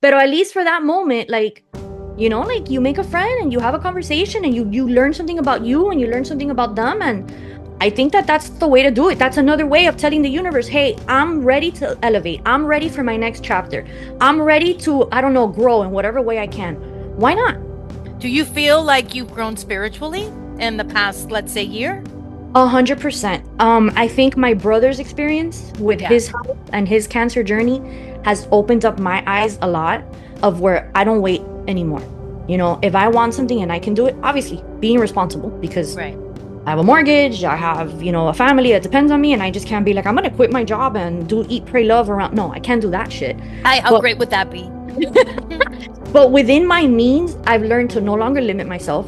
But at least for that moment, like, you know, like you make a friend and you have a conversation and you learn something about you and you learn something about them. And I think that that's the way to do it. That's another way of telling the universe, hey, I'm ready to elevate. I'm ready for my next chapter. I'm ready to, I don't know, grow in whatever way I can. Why not? Do you feel like you've grown spiritually in the past, let's say, year? 100%. I think my brother's experience with Yeah. his health and his cancer journey has opened up my eyes a lot of where I don't wait anymore. You know, if I want something and I can do it, obviously being responsible because Right. I have a mortgage, I have, you know, a family that depends on me, and I just can't be like, I'm gonna quit my job and do eat, pray, love around. No, I can't do that shit. How But great would that be? but within my means, I've learned to no longer limit myself.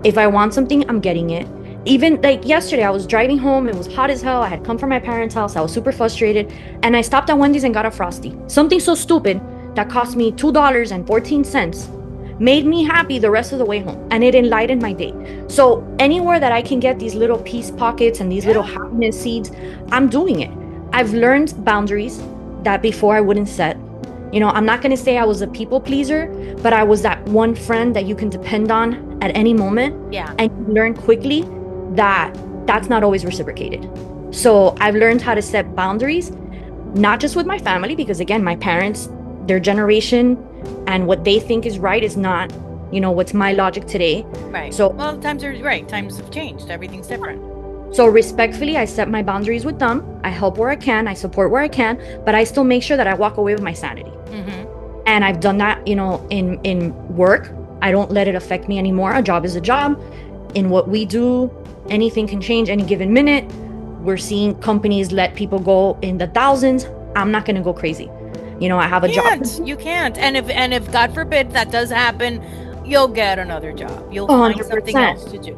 If I want something, I'm getting it. Even like yesterday, I was driving home, it was hot as hell. I had come from my parents' house, I was super frustrated, and I stopped at Wendy's and got a Frosty. Something so stupid that cost me $2.14 made me happy the rest of the way home, and it enlightened my day. So anywhere that I can get these little peace pockets and these little happiness seeds, I'm doing it. I've learned boundaries that before I wouldn't set. You know, I'm not going to say I was a people pleaser, but I was that one friend that you can depend on at any moment. Yeah. And you learn quickly that that's not always reciprocated. So I've learned how to set boundaries, not just with my family, because again, my parents, their generation and what they think is right is not, you know, what's my logic today. Right. So, well, times are right. Times have changed. Everything's different. so respectfully, I set my boundaries with them. I help where I can, I support where I can, but I still make sure that I walk away with my sanity. Mm-hmm. And I've done that, you know, in work. I don't let it affect me anymore. A job is a job. In what we do, anything can change any given minute. We're seeing companies let people go in the thousands. I'm not going to go crazy. You know, I have a job. You can't. And if God forbid that does happen, you'll get another job. You'll find something 100%. else to do.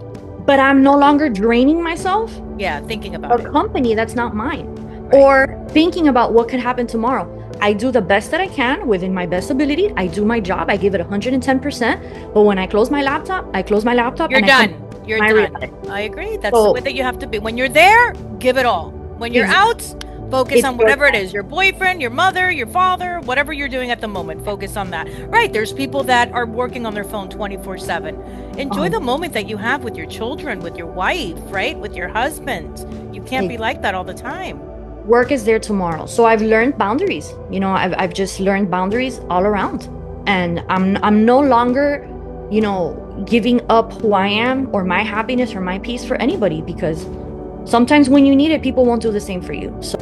But I'm no longer draining myself Yeah, thinking about a it. company that's not mine, Right. or thinking about what could happen tomorrow. I do the best that I can within my best ability. I do my job. I give it 110%. But when I close my laptop, I close my laptop. You're and I done. You're my done. reality. I agree. That's So- the way that you have to be. When you're there, give it all. When you're out, focus It's on whatever it is. Your boyfriend, your mother, your father, whatever you're doing at the moment, focus on that. Right. There's people that are working on their phone 24/7. Enjoy the moment that you have with your children, with your wife, right? With your husband. You can't be like that all the time. Work is there tomorrow. So I've learned boundaries. You know, I've just learned boundaries all around. And I'm no longer, you know, giving up who I am or my happiness or my peace for anybody, because sometimes when you need it, people won't do the same for you. So